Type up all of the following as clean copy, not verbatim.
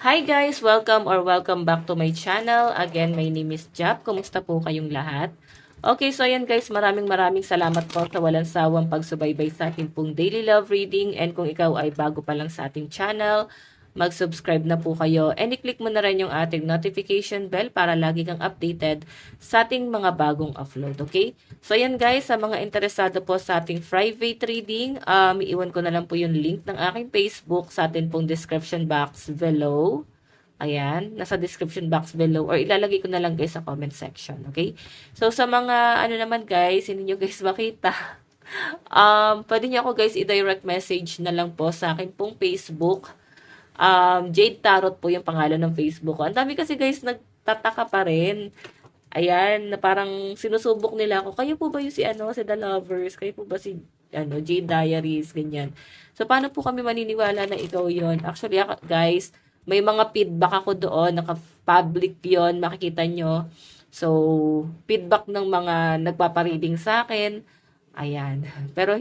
Hi guys! Welcome back to my channel. Again, my name is Jap. Kumusta po kayong lahat? Okay, so ayan guys, maraming salamat po sa walang sawang pagsubaybay sa ating pong daily love reading. And kung ikaw ay bago pa lang sa ating channel, mag-subscribe na po kayo. And i-click mo na rin yung ating notification bell para lagi kang updated sa ating mga bagong upload. Okay? So ayan guys, sa mga interesado po sa ating private reading, iiwan ko na lang po yung link ng aking Facebook sa ating pong description box below. Ayan, nasa description box below or ilalagay ko na lang guys sa comment section, okay? So sa mga ano naman guys, hindi nyo guys makita. Pwede nyo ako guys i-direct message na lang po sa akin pong Facebook. Jade Tarot po yung pangalan ng Facebook ko. Ang dami kasi guys nagtataka pa rin. Ayan, na parang sinusubok nila ako. Kayo po ba yung si si The Lovers? Kayo po ba si Jade Diaries, ganyan. So paano po kami maniniwala na ikaw yon? Actually guys, may mga feedback ako doon, naka-public yon, makikita nyo. So, feedback ng mga nagpapareading sa akin. Ayan. Pero,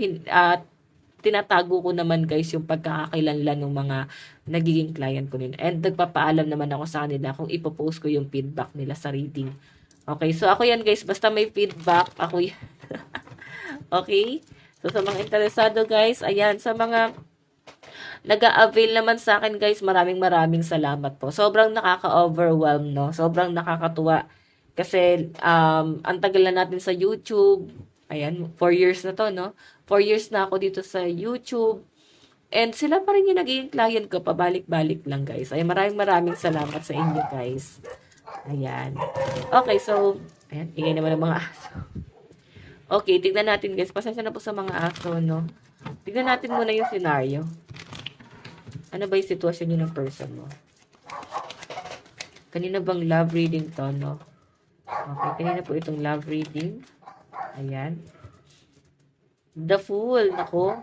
tinatago ko naman guys yung pagkakakilanlan ng mga nagiging client ko nila. And nagpapaalam naman ako sa kanila kung ipopost ko yung feedback nila sa reading. Okay, so ako yan guys, basta may feedback, ako yan. Okay? So, sa mga interesado guys, ayan, sa mga nag-a-avail naman sa akin guys, maraming salamat po. Sobrang nakaka-overwhelm, no? Sobrang nakakatuwa. Kasi, ang tagal na natin sa YouTube. Ayan, 4 years na to, no? 4 years na ako dito sa YouTube. And sila pa rin yung naging client ko, pabalik-balik lang guys. Ay, maraming salamat sa inyo guys. Ayan. Okay, so, ayan, ingay naman ng mga aso. Okay, tignan natin guys. Pasensya na po sa mga aso, no? Tignan natin muna yung scenario. Ano ba yung sitwasyon nyo ng person mo? Kanina bang love reading to, no? Okay, kanina po itong love reading. Ayan. The Fool. Nako.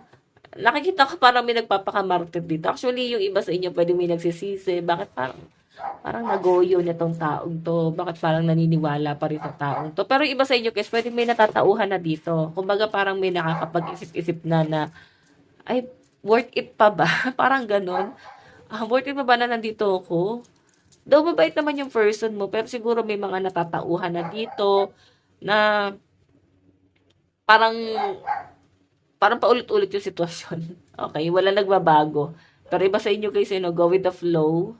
Nakikita ko parang may nagpapakamartir dito. Actually, yung iba sa inyo pwede may nagsisisi. Bakit parang nagoyo nitong taong to? Bakit parang naniniwala pa rin sa taong to? Pero iba sa inyo, guys, pwede may natatauhan na dito. Kumbaga parang may nakakapag-isip-isip na ay, worth it pa ba? Parang ganon. Worth it pa ba na nandito ako? Though mabait naman yung person mo, pero siguro may mga natatauhan na dito na parang paulit-ulit yung sitwasyon. Okay, wala nagbabago. Pero iba sa inyo guys, go with the flow.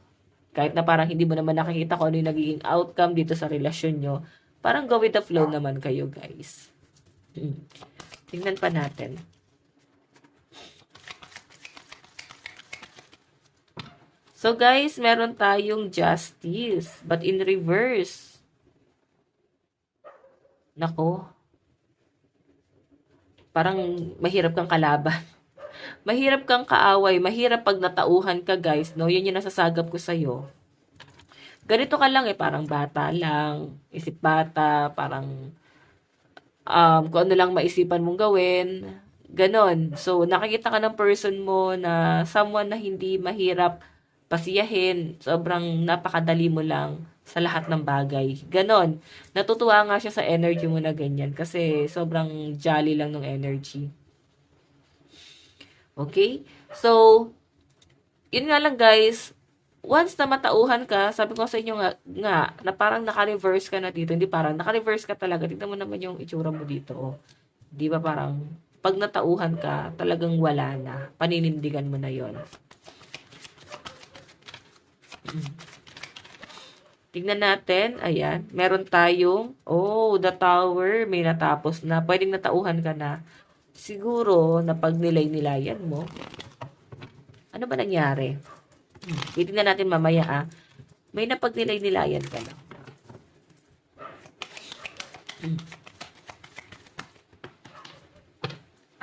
Kahit na parang hindi mo naman nakikita kung ano yung nagiging outcome dito sa relasyon nyo, parang go with the flow naman kayo guys. Tingnan pa natin. So guys, meron tayong justice, but in reverse. Nako. Parang mahirap kang kalaban. Mahirap kang kaaway, mahirap pag natauhan ka guys, no? Yun yung nasasagap ko sa'yo. Ganito ka lang parang bata lang, isip bata, parang kung ano lang maisipan mong gawin, ganon. So, nakikita ka ng person mo na someone na hindi mahirap pasiyahin, sobrang napakadali mo lang sa lahat ng bagay. Ganon. Natutuwa nga siya sa energy mo na ganyan kasi sobrang jolly lang ng energy. Okay? So, yun nga lang guys, once na matauhan ka, sabi ko sa inyo nga na parang naka-reverse ka na dito. Hindi parang, naka-reverse ka talaga. Tignan mo naman yung itsura mo dito. Oh. Di ba parang, pag natauhan ka, talagang wala na. Paninindigan mo na yon. Tignan natin. Ayan. Meron tayong, the Tower. May natapos na. Pwedeng natauhan ka na. Siguro, na pag nilay-nilayan mo, ano ba nangyari? Titignan natin mamaya May napagnilay-nilayan ka lang.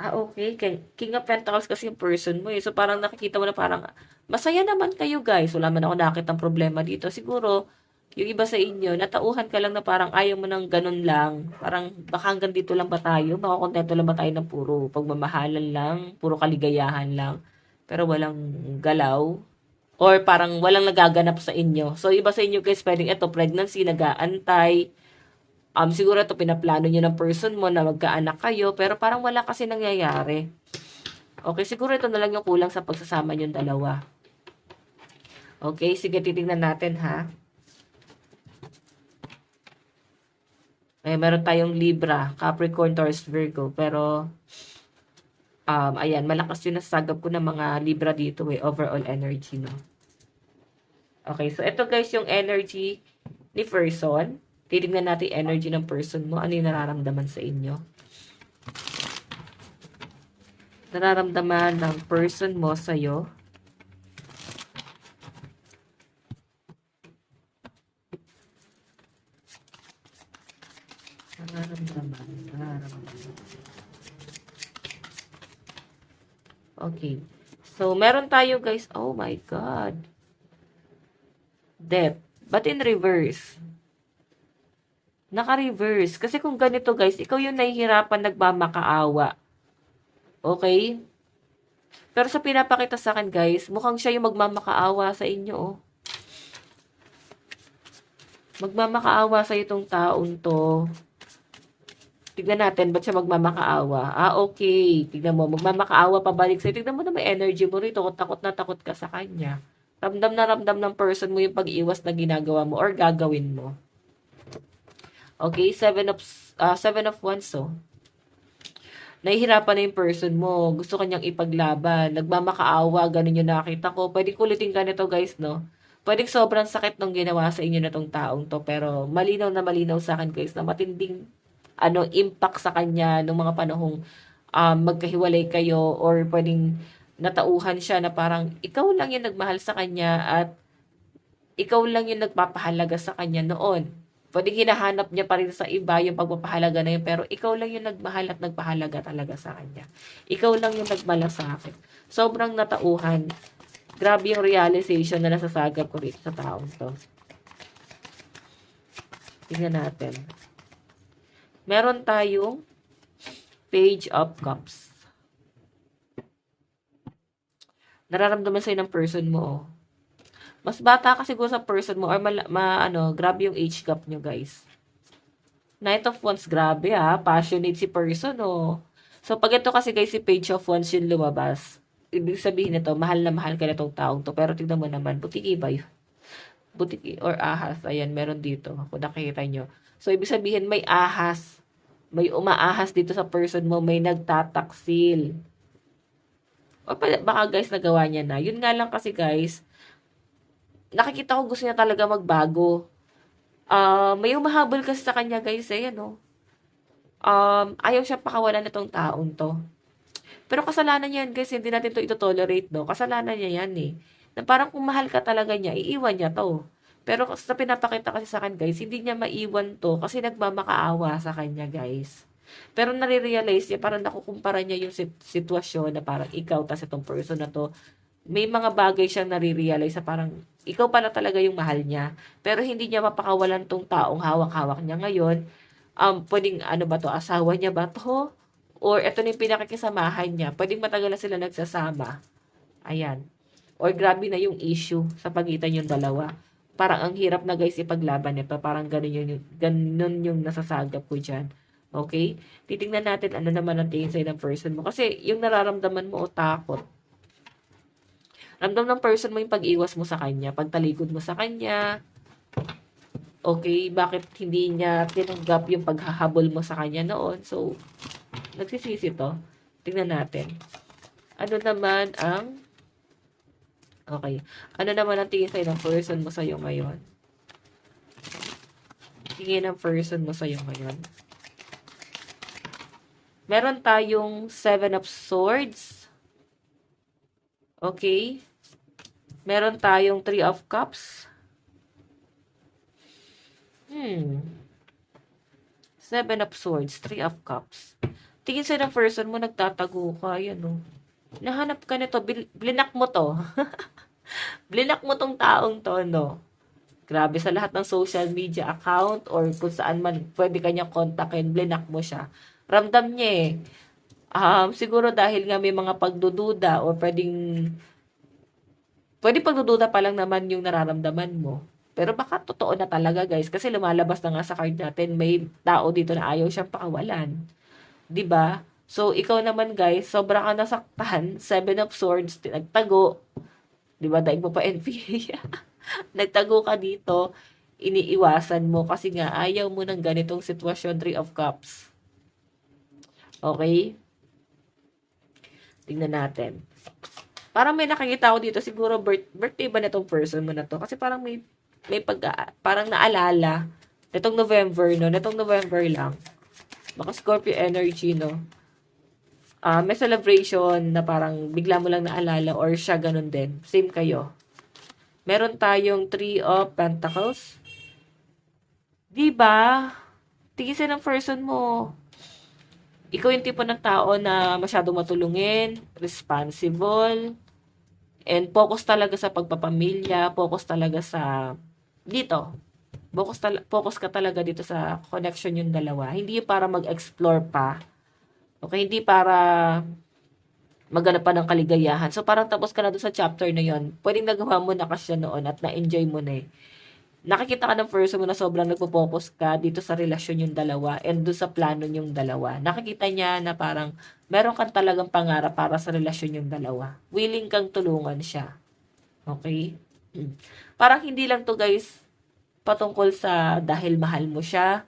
Okay. King of Pentacles kasi yung person mo So, parang nakikita mo na parang, masaya naman kayo guys. Wala man ako nakitang problema dito. Siguro, yung iba sa inyo, natauhan ka lang na parang ayaw mo ng ganun lang. Parang, baka hanggang dito lang ba tayo? Makakontento lang ba tayo ng puro pagmamahalan lang? Puro kaligayahan lang? Pero walang galaw? Or parang walang nagaganap sa inyo? So, iba sa inyo guys, pwedeng ito, pregnancy, nag-aantay, siguro ito pinaplano nyo ng person mo na magkaanak kayo, pero parang wala kasi nangyayari. Okay, siguro ito na lang yung kulang sa pagsasama nyo dalawa. Okay, sige, titingnan natin ha. Meron tayong Libra, Capricorn, Taurus, Virgo. Pero, ayan, malakas yung nasagap ko ng mga Libra dito overall energy, no? Okay, so ito guys yung energy ni person. Titingnan natin yung energy ng person mo. Ano yung nararamdaman sa inyo? Nararamdaman ng person mo sa'yo. Nararamdaman. Okay. So, meron tayo guys. Oh my God. Death. But in reverse. Naka-reverse. Kasi kung ganito guys, ikaw yung nahihirapan nagmamakaawa. Okay? Pero sa pinapakita sa akin guys, mukhang siya yung magmamakaawa sa inyo. Oh. Magmamakaawa sa itong taon to. Tignan natin, ba't siya magmamakaawa? Okay. Tignan mo, magmamakaawa pabalik sa'yo. Tignan mo na may energy mo rito. Takot na takot ka sa kanya. Ramdam na ramdam ng person mo yung pag-iwas na ginagawa mo or gagawin mo. Okay, seven of wands, so. Nahihirapan na yung person mo. Gusto kanyang ipaglaban. Nagmamakaawa, ganun yung nakita ko. Pwede kulitin ka nito, guys, no? Pwedeng sobrang sakit nung ginawa sa inyo na tong taong to. Pero malinaw na malinaw sa akin, guys, na matinding impact sa kanya nung mga panahong magkahiwalay kayo or pwedeng natauhan siya na parang ikaw lang yung nagmahal sa kanya at ikaw lang yung nagpapahalaga sa kanya noon. Pwedeng hinahanap niya pa rin sa iba yung pagpapahalaga na yun, pero ikaw lang yung nagmahal at nagpahalaga talaga sa kanya. Ikaw lang yung nagmalasakit. Sobrang natauhan. Grabe yung realization na nasasagap ko rito sa taong to. Tingnan natin. Meron tayong Page of Cups. Nararamdaman sa'yo ng person mo, oh. Mas bata ka siguro sa person mo or grabe yung age gap nyo, guys. Knight of Wands, grabe passionate si person, oh. So, pag ito kasi guys, si Page of Wands yung lumabas, ibig sabihin nito, mahal na mahal ka na itong taong to. Pero tignan mo naman, butiki ba yun? Butiki or ahas, ayan, meron dito. Kung nakikita nyo. So, ibig sabihin, may ahas. May umaahas dito sa person mo. May nagtataksil. O baka guys, nagawa niya na. Yun nga lang kasi guys, nakikita ko gusto niya talaga magbago. May umahabol kasi sa kanya guys, ano. Ayaw siya pakawalan na tong taong to. Pero kasalanan niya yan guys, hindi natin to ito-tolerate, no? Kasalanan niya yan eh. Na parang kung mahal ka talaga niya, iiwan niya to. Pero sa pinapakita kasi sa akin guys, hindi niya maiwan to kasi nagmamakaawa sa kanya guys. Pero nare-realize niya, parang nakukumpara niya yung sitwasyon na parang ikaw, tas itong person na to, may mga bagay siyang nare-realize na parang ikaw pala talaga yung mahal niya. Pero hindi niya mapakawalan tong taong hawak-hawak niya ngayon. Pwedeng ano ba to, asawa niya ba to? Or ito na yung pinakikisamahan niya. Pwedeng matagal na sila nagsasama. Ayan. Or grabe na yung issue sa pagitan yung dalawa. Parang ang hirap na guys ipaglaban nito. Parang ganun yung nasasagap ko dyan. Okay? Titingnan natin ano naman ang tingin sa'yo ng person mo. Kasi yung nararamdaman mo o takot. Ramdam ng person mo yung pag-iwas mo sa kanya. Pagtalikod mo sa kanya. Okay? Bakit hindi niya tinanggap yung paghahabol mo sa kanya noon? So, nagsisisi to. Tingnan natin. Ano naman ang okay. Ano naman ang tingin sa'yo ng person mo sa'yo ngayon? Tingin ng person mo sa'yo ngayon. Meron tayong 7 of Swords. Okay. Meron tayong 3 of Cups. 7 of Swords, 3 of Cups. Tingin sa'yo ng person mo, nagtatago ka. Yan, oh. Nahanap ka nito, blinak mo to. Blinak mo tong taong to, no? Grabe, sa lahat ng social media account or kung saan man pwede kanyang kontakin, blinak mo siya. Ramdam niya eh. Siguro dahil nga may mga pagdududa or pwede pagdududa pa lang naman yung nararamdaman mo. Pero baka totoo na talaga guys kasi lumalabas na nga sa card natin may tao dito na ayaw siyang pakawalan. 'Di ba? So ikaw naman guys, sobra ka nasaktan, 7 of Swords, nagtago, 'Di ba, daig mo pa NPA. Nagtago ka dito, iniiwasan mo kasi nga ayaw mo ng ganitong sitwasyon, Three of Cups. Okay? Tingnan natin. Parang may nakikita ko dito, siguro birthday ba nitong person mo na to? Kasi parang may parang naalala. Nitong November, no? Nitong November lang. Baka Scorpio energy, no? May celebration na parang bigla mo lang naalala or siya ganun din. Same kayo. Meron tayong Three of Pentacles. Diba? Tigisan ng person mo. Ikaw yung tipo ng tao na masyadong matulungin, responsible, and focus talaga sa pagpapamilya, focus talaga sa dito. Focus ka talaga dito sa connection yung dalawa. Hindi para mag-explore pa. Okay, hindi para maghanap pa ng kaligayahan. So, parang tapos ka na doon sa chapter na yon. Pwedeng nagawa mo na kasi noon at na-enjoy mo na eh. Nakikita ka ng person mo na sobrang nagpo-focus ka dito sa relasyon yung dalawa and doon sa plano yung dalawa. Nakikita niya na parang meron kang talagang pangarap para sa relasyon yung dalawa. Willing kang tulungan siya. Okay? Parang hindi lang to guys patungkol sa dahil mahal mo siya.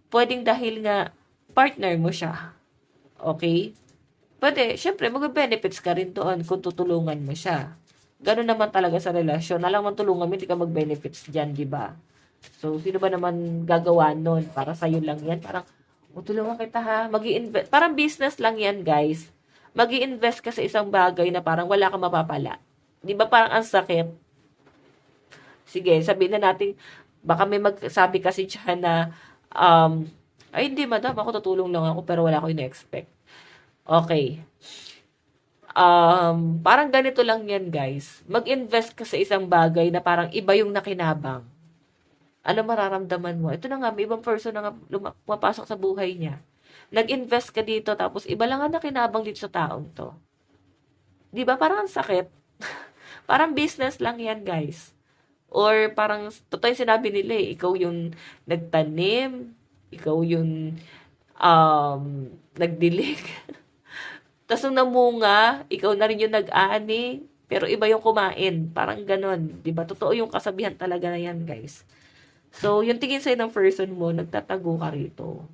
Pwedeng dahil nga partner mo siya. Okay? Pwede, syempre, mag-benefits ka rin doon kung tutulungan mo siya. Ganun naman talaga sa relasyon. Alam mo, tulungan mo, hindi ka mag-benefits dyan, di ba? So, sino ba naman gagawa nun? Para sa'yo lang yan. Parang, tulungan kita ha. Mag-i-invest. Parang business lang yan, guys. Mag-i-invest ka sa isang bagay na parang wala kang mapapala. Di ba parang ang sakit? Sige, sabihin na natin, baka may magsabi kasi siya na, ay hindi madam, ako tutulong lang ako pero wala ko in-expect. Okay. Parang ganito lang yan, guys. Mag-invest ka sa isang bagay na parang iba yung nakinabang. Ano mararamdaman mo? Ito na nga, may ibang person na nga pumapasok sa buhay niya. Nag-invest ka dito, tapos iba lang ang nakinabang dito sa taong to. Di ba? Parang ang sakit. Parang business lang yan, guys. Or parang, totoo yung sinabi nila eh, ikaw yung nagtanim, ikaw yung nagdilig. Tapos nung namunga, ikaw na rin yung nag-ani, pero iba yung kumain. Parang ganon. Diba? Totoo yung kasabihan talaga na yan, guys. So, yung tingin sa'yo ng person mo, nagtatago ka rito.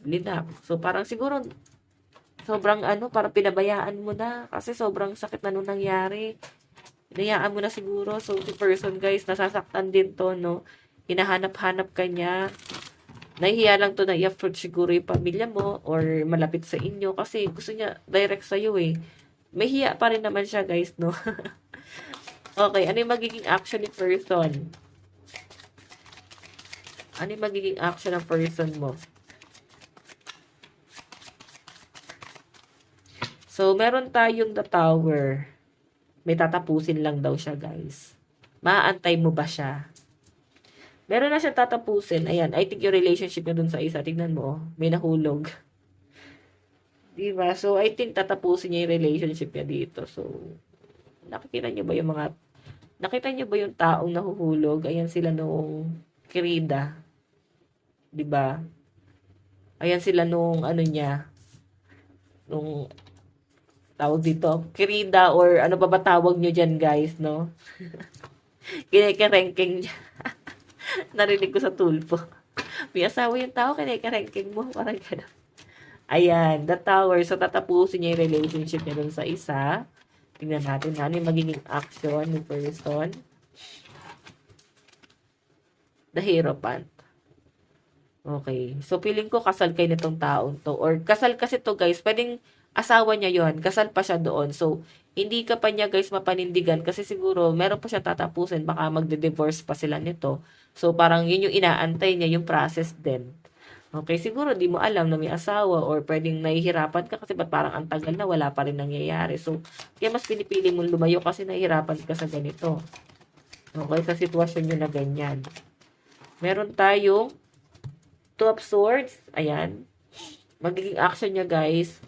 Linap. So, parang siguro, sobrang parang pinabayaan mo na. Kasi sobrang sakit na nung nangyari. Hinayaan mo na siguro. So, si person, guys, nasasaktan din to, no? Hinahanap-hanap ka niya. Nahihiya lang to na i-approach siguro yung pamilya mo or malapit sa inyo kasi gusto niya direct sa'yo eh. May hiya pa rin naman siya, guys, no? Okay, ano yung magiging action ni person? Ano yung magiging action ng person mo? So, meron tayong the tower. May tatapusin lang daw siya, guys. Maaantay mo ba siya? Meron na siya tatapusin. Ayan, I think yung relationship na dun sa isa. Tignan mo, may nahulog. Diba? So, I think tatapusin niya yung relationship niya dito. So, nakita niyo ba yung taong nahuhulog? Ayan sila nung Kirida. Diba? Ayan sila nung nung tawag dito, Kirida or ano pa ba tawag nyo dyan, guys, no? Kinikerengking niya. Narinig ko sa tulpo. May asawa yung tao, kinikerengking mo. Parang gano'n. Ayan, the tower. So, tatapusin niya yung relationship niya dun sa isa. Tingnan natin ano yung magiging action ng person. The Hierophant. Okay. So, feeling ko kasal kayo nitong taong to. Or kasal kasi to, guys. Pwedeng asawa niya yon, kasal pa siya doon. So, hindi ka pa niya, guys, mapanindigan kasi siguro meron pa siya tatapusin. Baka magde-divorce pa sila nito. So, parang yun yung inaantay niya, yung process din. Okay, siguro di mo alam na may asawa or pwedeng nahihirapan ka kasi ba't parang ang tagal na wala pa rin nangyayari. So, kaya mas pinipili mong lumayo kasi nahihirapan ka sa ganito. Okay, sa sitwasyon nyo na ganyan. Meron tayong Two of Swords. Ayan. Magiging action niya, guys.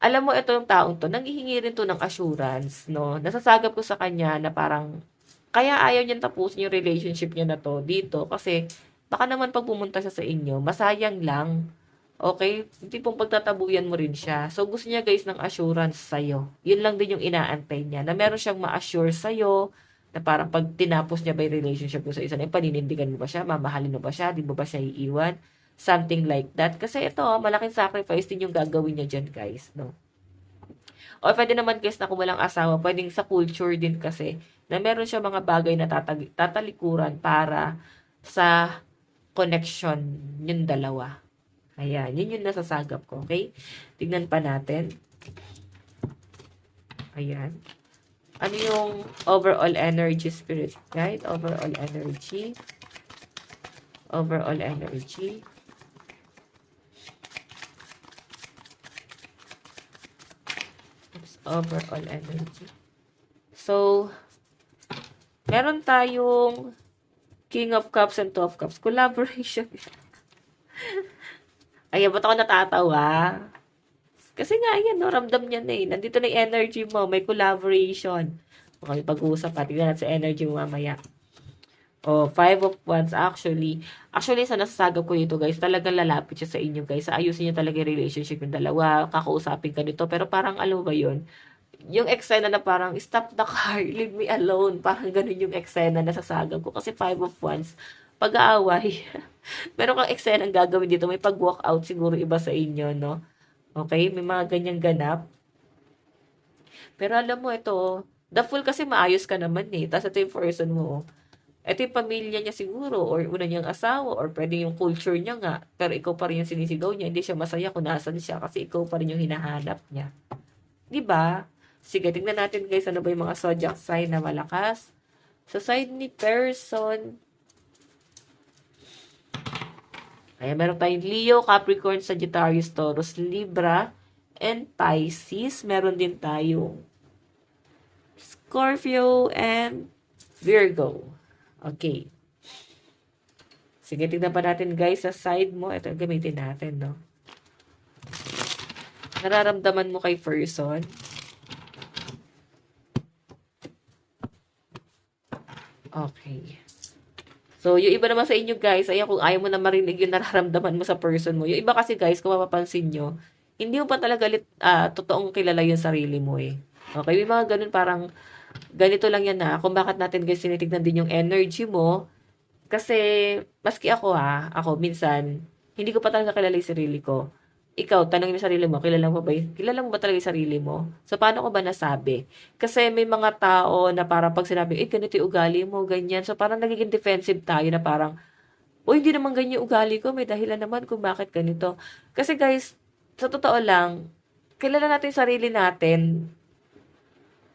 Alam mo, ito yung taong to, nanghihingi rin to ng assurance, no? Nasasagap ko sa kanya na parang, kaya ayaw niyang tapusin yung relationship niya na to dito kasi baka naman pag pumunta siya sa inyo, masayang lang. Okay? Yung tipong pagtatabuyan mo rin siya. So, gusto niya guys ng assurance sa'yo. Yun lang din yung inaantay niya. Na meron siyang ma-assure sa'yo, na parang pag tinapos niya ba yung relationship mo sa isa na yun, paninindigan mo ba siya, mamahalin mo ba siya, di mo ba siya iiwan? Something like that. Kasi ito, malaking sacrifice din yung gagawin niya dyan guys, no? O pwede naman guys na kung walang asawa, pwedeng sa culture din kasi, na meron siya mga bagay na tatalikuran para sa connection yung dalawa. Ayan, yun yung nasasagap ko, okay? Tignan pa natin. Ayan. Ano yung overall energy, spirit guide? Overall energy. Overall energy. Oops, overall energy. So, meron tayong King of Cups and Two of Cups. Collaboration. Ayan, ba't ako natatawa? Kasi nga, ayan, no, ramdam niya na eh. Nandito na yung energy mo, may collaboration. Okay, pag-uusap pa. Tignan natin sa energy mo mamaya. Oh, Five of Wands, actually. Actually, sa nasasagap ko dito, guys, talagang lalapit siya sa inyo, guys. Ayusin niya talaga yung relationship ng dalawa. Kakausapin ka nito. Pero parang, alam mo ba yun? Yung eksena na parang, stop the car, leave me alone. Parang ganun yung eksena na sasagap ko. Kasi Five of Wands, pag-aaway. Meron kang eksena ang gagawin dito. May pag-walk out siguro iba sa inyo, no? Okay? May mga ganyang ganap. Pero alam mo, ito, the fool kasi maayos ka naman eh. Tapos ito yung person mo, oh. Ito yung pamilya niya siguro, or una niyang asawa, or pwede yung culture niya nga. Pero ikaw pa rin yung sinisigaw niya. Hindi siya masaya kung nasan siya kasi ikaw pa rin yung hinahanap niya. 'Di ba? Sige, tingnan natin guys, ano ba yung mga zodiac sign na malakas. Sa side ni person, ayan, meron tayong Leo, Capricorn, Sagittarius, Taurus, Libra, and Pisces. Meron din tayong Scorpio and Virgo. Okay. Sige, tignan pa natin guys sa side mo. Ito, gamitin natin, no? Nararamdaman mo kay person. Okay. So, yung iba naman sa inyo guys, ayan, kung ayaw mo na marinig yung nararamdaman mo sa person mo. Yung iba kasi guys, kung mapapansin nyo, hindi mo pa talaga totoong kilala yung sarili mo eh. Okay, may mga ganun parang, ganito lang yan na, kung bakit natin guys tinitignan din yung energy mo. Kasi, maski ako minsan, hindi ko pa talaga kilala yung sarili ko. Ikaw, tanongin mo yung sarili mo, kilala mo ba talaga yung sarili mo? So, paano ko ba nasabi? Kasi may mga tao na parang pag sinabi, ganito yung ugali mo, ganyan. So, parang nagiging defensive tayo na parang, hindi naman ganyan yung ugali ko, may dahilan naman kung bakit ganito. Kasi guys, sa totoo lang, kilala natin yung sarili natin,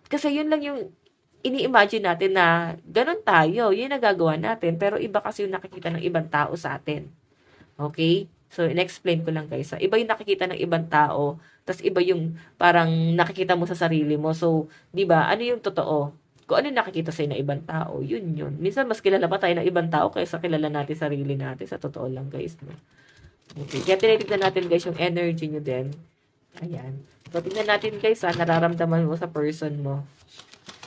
kasi yun lang yung ini-imagine natin na ganun tayo, yun yung nagagawa natin, pero iba kasi yung nakikita ng ibang tao sa atin. Okay? So, in-explain ko lang guys. Iba yung nakikita ng ibang tao, tas iba yung parang nakikita mo sa sarili mo. So, di ba, ano yung totoo? Kung ano yung nakikita sa'yo ng ibang tao, yun yun. Minsan, mas kilala pa tayo ng ibang tao kaysa kilala natin sarili natin. Sa totoo lang guys. No? Okay. Kaya tinitignan natin guys yung energy nyo din. Ayan. So, tignan natin guys nararamdaman mo sa person mo.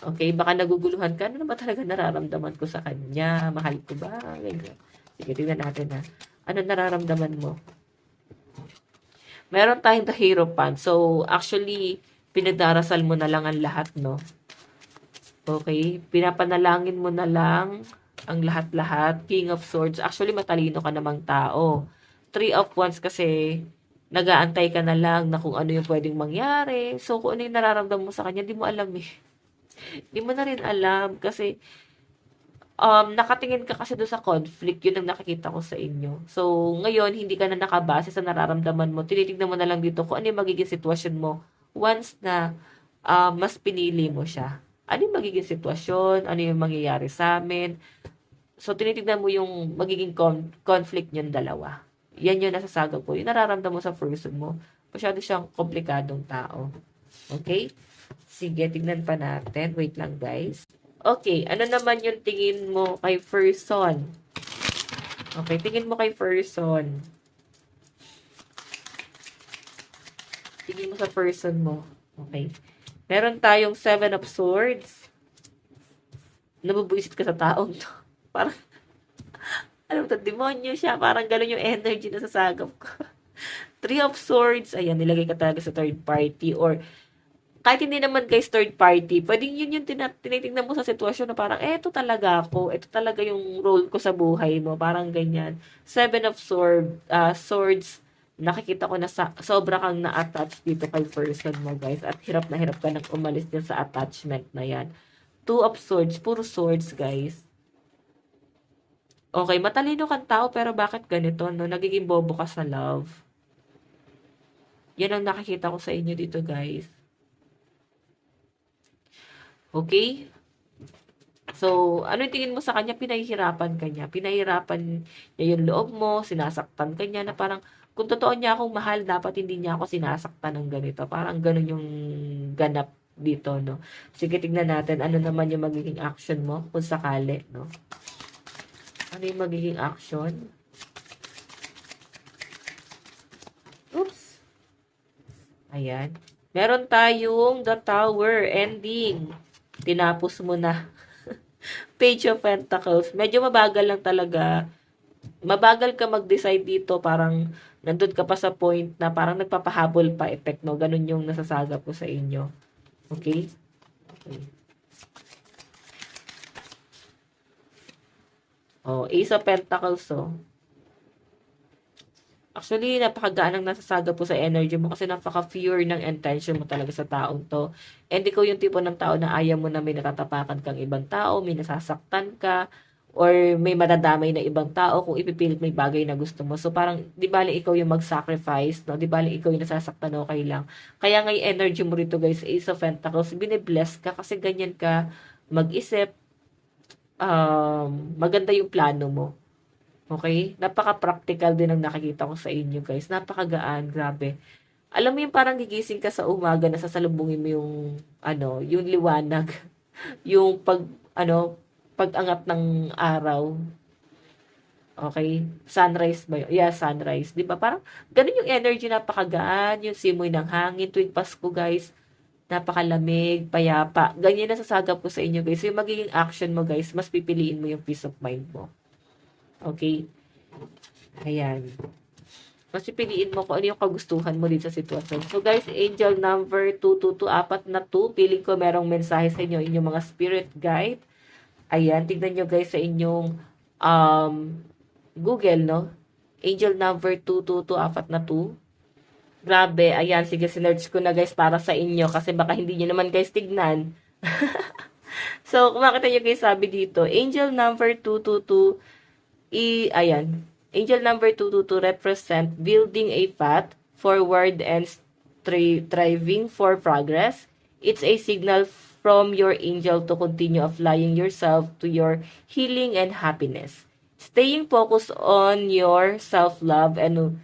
Okay, baka naguguluhan ka. Ano ba talaga nararamdaman ko sa kanya? Mahal ko ba? Ganyan. Sige, tignan natin ano nararamdaman mo? Meron tayong the Hierophant. So, actually, pinagdarasal mo na lang ang lahat, no? Okay? Pinapanalangin mo na lang ang lahat-lahat. King of Swords. Actually, matalino ka namang tao. Three of Wands kasi nag-aantay ka na lang na kung ano yung pwedeng mangyari. So, kung ano yung nararamdaman mo sa kanya, di mo alam eh. Di mo na rin alam kasi nakatingin ka kasi doon sa conflict, yun ang nakikita ko sa inyo. So, ngayon, hindi ka na nakabase sa nararamdaman mo. Tinitignan mo na lang dito kung ano yung magiging sitwasyon mo once na mas pinili mo siya. Ano yung magiging sitwasyon? Ano yung mangyayari sa amin? So, tinitignan mo yung magiging conflict niyong dalawa. Yan yung nasasagap ko. Yung nararamdaman mo sa person mo. Masyado siyang komplikadong tao. Okay? Sige, tignan pa natin. Wait lang, guys. Okay, ano naman yung tingin mo kay person? Okay, tingin mo kay person. Tingin mo sa person mo. Okay. Meron tayong Seven of Swords. Nabubuisit ka sa taong to. Parang, alam mo, demonyo siya. Parang gano'n yung energy na sasagap ko. Three of Swords, ayan, nilagay ka talaga sa third party or kahit hindi naman guys third party, pwedeng yun yung tinitingnan mo sa sitwasyon na parang, ito talaga ako, ito talaga yung role ko sa buhay mo, parang ganyan. Seven of Swords, nakikita ko na sobra kang na-attach dito kay person mo guys, at hirap ka nang umalis din sa attachment na yan. Two of Swords, puro swords guys. Okay, matalino kang tao pero bakit ganito, no? Nagiging bobo ka sa love. Yan ang nakikita ko sa inyo dito guys. Okay? So, ano yung tingin mo sa kanya? Pinahihirapan ka niya. Pinahihirapan niya yung loob mo, sinasaktan ka niya na parang, kung totoo niya akong mahal, dapat hindi niya ako sinasaktan ng ganito. Parang ganun yung ganap dito, no? Sige, tignan natin ano naman yung magiging action mo kung sakali, no? Ano yung magiging action? Oops. Ayan. Meron tayong The Tower ending. Tinapos mo na. Page of Pentacles. Medyo mabagal lang talaga. Mabagal ka mag-decide dito. Parang nandun ka pa sa point na parang nagpapahabol pa effect, no? Ganun yung nasasagap ko sa inyo. Okay? Okay. Oh, Ace of Pentacles, oh. Actually, napakagaan ang nasasagap po sa energy mo kasi napaka-pure ng intention mo talaga sa taong to. And ikaw yung tipo ng tao na ayaw mo na may natatapakan kang ibang tao, may nasasaktan ka, or may madadamay na ibang tao kung ipipilit may bagay na gusto mo. So parang, di bali ikaw yung mag-sacrifice, no? Di bali ikaw yung nasasaktan, okay lang. Kaya nga yung energy mo rito guys, Ace of Pentacles, binibless ka kasi ganyan ka mag-isip, maganda yung plano mo. Okay? Napaka-practical din ang nakikita ko sa inyo, guys. Napakagaan, grabe. Alam mo yung parang gigising ka sa umaga na sasalubungin mo yung yung liwanag, yung pag-angat ng araw. Okay? Sunrise ba yun? Yeah, sunrise. 'Di ba? Parang ganun yung energy, napakagaan, yung simoy ng hangin tuwing Pasko, guys. Napakalamig, payapa. Ganyan na sasagap ko sa inyo, guys. So, yung magiging action mo, guys, mas pipiliin mo yung peace of mind mo. Okay? Ayan. Mas pipiliin mo kung ano yung kagustuhan mo dito sa sitwasyon. So, guys, angel number 222, apat na 2. Piling ko merong mensahe sa inyo, inyong mga spirit guide. Ayan, tignan nyo, guys, sa inyong Google, no? Angel number 222, apat na 2. Grabe, ayan, sige, sinerch ko na, guys, para sa inyo kasi baka hindi nyo naman, guys, tignan. So, kung makita nyo, guys, sabi dito, angel number 222, ayan, angel number 222 represent building a path forward and striving for progress. It's a signal from your angel to continue applying yourself to your healing and happiness. Staying focused on your self-love and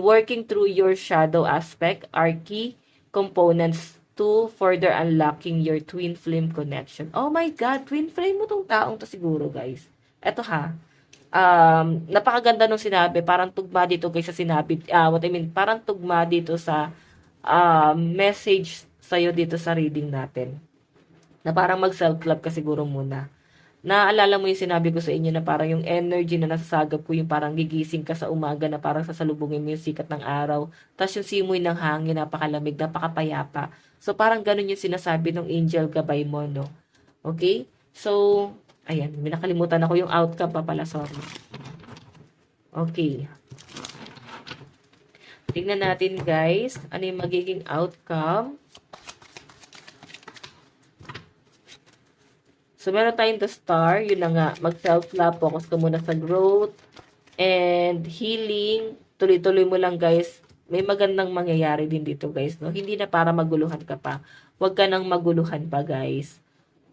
working through your shadow aspect are key components to further unlocking your twin flame connection. Oh my God, twin flame mo tong taong to siguro, guys. Eto ha, napakaganda nung sinabi, parang tugma dito guys sa sinabi, parang tugma dito sa message sa'yo dito sa reading natin. Na parang mag-self-love ka siguro muna. Naalala mo yung sinabi ko sa inyo na parang yung energy na nasasagap ko, yung parang gigising ka sa umaga na parang sasalubungin mo yung sikat ng araw. Tapos yung simoy ng hangin, napakalamig, napakapayapa. So parang ganun yung sinasabi ng angel gabay mo, no? Okay? So, ayan, may nakalimutan ako yung outcome pa pala, sorry. Okay. Tingnan natin, guys, ano yung magiging outcome. So, meron tayong the star. Yun na nga, mag-self-love, focus ka muna sa growth and healing. Tuloy-tuloy mo lang, guys. May magandang mangyayari din dito, guys, no? Hindi na para maguluhan ka pa. Huwag ka nang maguluhan pa, guys.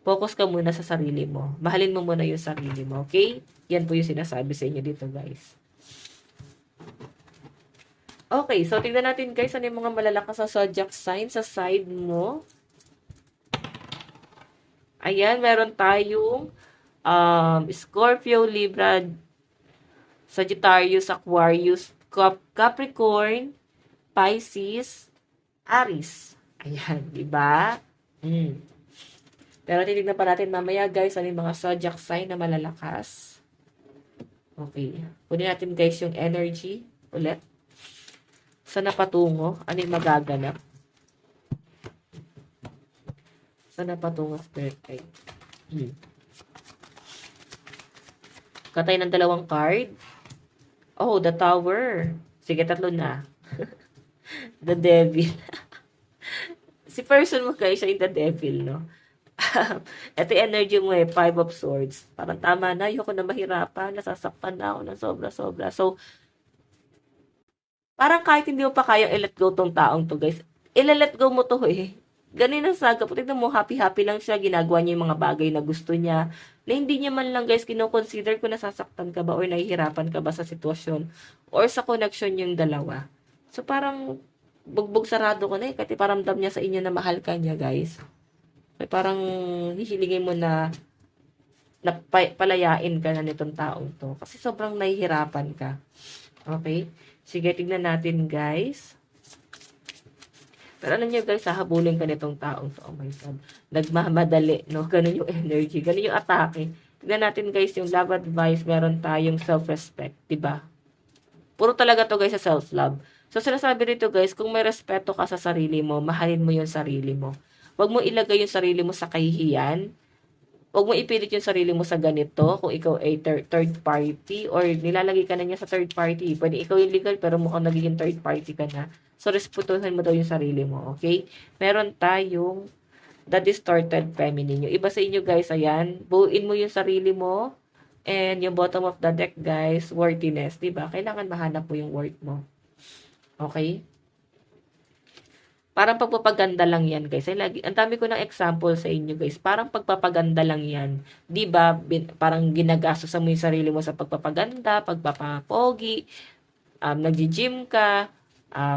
Focus ka muna sa sarili mo. Mahalin mo muna yung sarili mo, okay? Yan po yung sinasabi sa inyo dito, guys. Okay, so tingnan natin, guys, ano yung mga malalakas na zodiac sign sa side mo. Ayan, meron tayong Scorpio, Libra, Sagittarius, Aquarius, Capricorn, Pisces, Aries. Ayan, diba? Pero titignan pa natin mamaya, guys, ano yung mga zodiac sign na malalakas. Okay. Kunin natin, guys, yung energy ulit. Sa napatungo, ano yung magaganap? Sa napatungo, spirit guide. Katay ng dalawang card. Oh, the tower. Sige, tatlo na. The devil. Si person mo guys, siya yung the devil, no? Ito yung energy mo eh, Five of Swords. Parang tama na, ayoko na mahirapan, nasasaktan na ako ng sobra-sobra. So, parang kahit hindi mo pa kaya i-let go tong taong to, guys. I-let go mo to eh. Ganun ang saga. Tignan mo, happy-happy lang siya. Ginagawa niya yung mga bagay na gusto niya. Na hindi niya man lang, guys, kino-consider kung nasasaktan ka ba or nahihirapan ka ba sa sitwasyon or sa connection yung dalawa. So, parang bugbog sarado ko na eh. Kasi paramdam niya sa inyo na mahal ka niya, guys. May parang hihilingin mo na palayain ka na nitong taong to. Kasi sobrang nahihirapan ka. Okay? Sige, tignan natin, guys. Pero ano nyo, guys, hahabulin ka nitong taong to. Oh my God. Nagmamadali, no? Ganun yung energy. Ganun yung atake. Tignan natin, guys, yung love advice. Meron tayong self-respect. Diba? Puro talaga to, guys, sa self-love. So, sinasabi rito, guys, kung may respeto ka sa sarili mo, mahalin mo yung sarili mo. Huwag mo ilagay yung sarili mo sa kahihiyan. Huwag mo ipilit yung sarili mo sa ganito kung ikaw ay third party or nilalagay ka na niya sa third party. Pwede ikaw yung legal pero mukhang nagiging third party ka na. So, respetuhan mo daw yung sarili mo, okay? Meron tayong the distorted feminine. Yung iba sa inyo, guys, ayan, buuin mo yung sarili mo. And yung bottom of the deck, guys, worthiness, diba? Kailangan mahanap mo yung worth mo. Okay? Parang pagpapaganda lang yan, guys. Ay, lagi, ang dami ko ng example sa inyo, guys. Parang pagpapaganda lang yan. Di ba? Parang ginagastos mo yung sarili mo sa pagpapaganda, pagpapapogi, nagji-gym ka,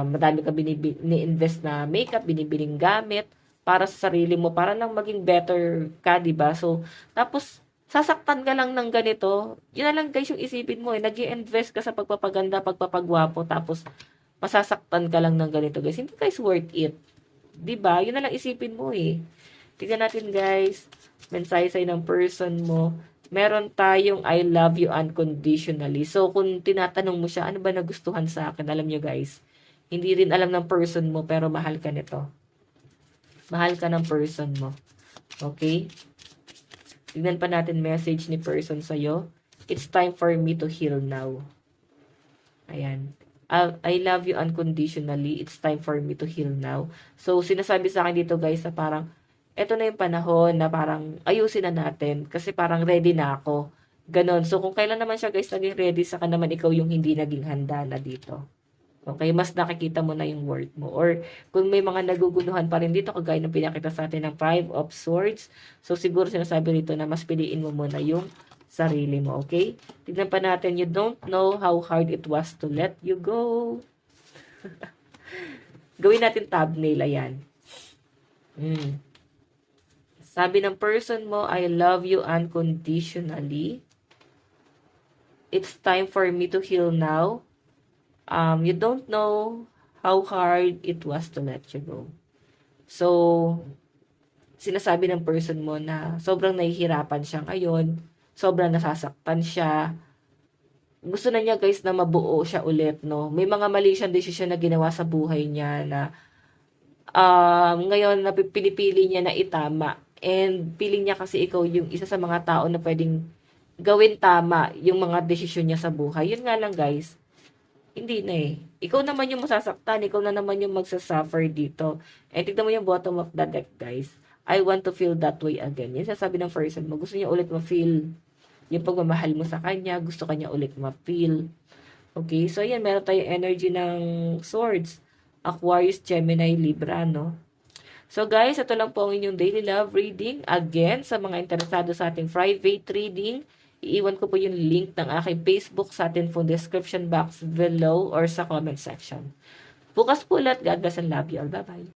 madami ka ni-invest na makeup, binibiling gamit para sa sarili mo, para lang maging better ka, di ba? So, tapos, sasaktan ka lang ng ganito. Yun na lang, guys, yung isipin mo, eh. Nag-i-invest ka sa pagpapaganda, pagpapagwapo, tapos, masasaktan ka lang ng ganito, guys. Hindi, guys, worth it. 'Di ba? Yun na lang isipin mo eh. Tignan natin, guys. Mensahe sa'yo ng person mo. Meron tayong I love you unconditionally. So, kung tinatanong mo siya, ano ba nagustuhan sa akin? Alam nyo, guys. Hindi rin alam ng person mo, pero mahal ka nito. Mahal ka ng person mo. Okay? Tignan pa natin message ni person sa'yo. It's time for me to heal now. Ayan. I love you unconditionally. It's time for me to heal now. So, sinasabi sa akin dito, guys, na parang, eto na yung panahon na parang ayusin na natin kasi parang ready na ako. Ganon. So, kung kailan naman siya, guys, naging ready, saka naman ikaw yung hindi naging handa na dito. Okay? Mas nakikita mo na yung worth mo. Or, kung may mga nagugunuhan pa rin dito, kagaya ng pinakita sa atin ng Five of Swords, so siguro sinasabi dito na mas piliin mo muna yung sarili mo, okay? Tignan pa natin, you don't know how hard it was to let you go. Gawin natin thumbnail, ayan. Sabi ng person mo, I love you unconditionally. It's time for me to heal now. You don't know how hard it was to let you go. So, sinasabi ng person mo na sobrang nahihirapan siya ngayon, sobrang nasasaktan siya. Gusto na niya, guys, na mabuo siya ulit, no? May mga mali siyang desisyon na ginawa sa buhay niya na ngayon na pinipili niya na itama. And feeling niya kasi ikaw yung isa sa mga tao na pwedeng gawin tama yung mga desisyon niya sa buhay. Yun nga lang, guys. Hindi na eh. Ikaw naman yung masasaktan. Ikaw na naman yung magsasuffer dito. And tignan mo yung bottom of the deck, guys. I want to feel that way again. Yan sasabi ng person mo. Gusto niya ulit ma-feel yung pagmamahal mo sa kanya. Gusto kanya ulit ma-feel. Okay? So, yan. Meron tayong energy ng swords. Aquarius, Gemini, Libra, no? So, guys, ito lang po ang inyong daily love reading. Again, sa mga interesado sa ating private reading, iiwan ko po yung link ng aking Facebook sa ating po description box below or sa comment section. Bukas po ulit. God bless and love you all. Bye-bye.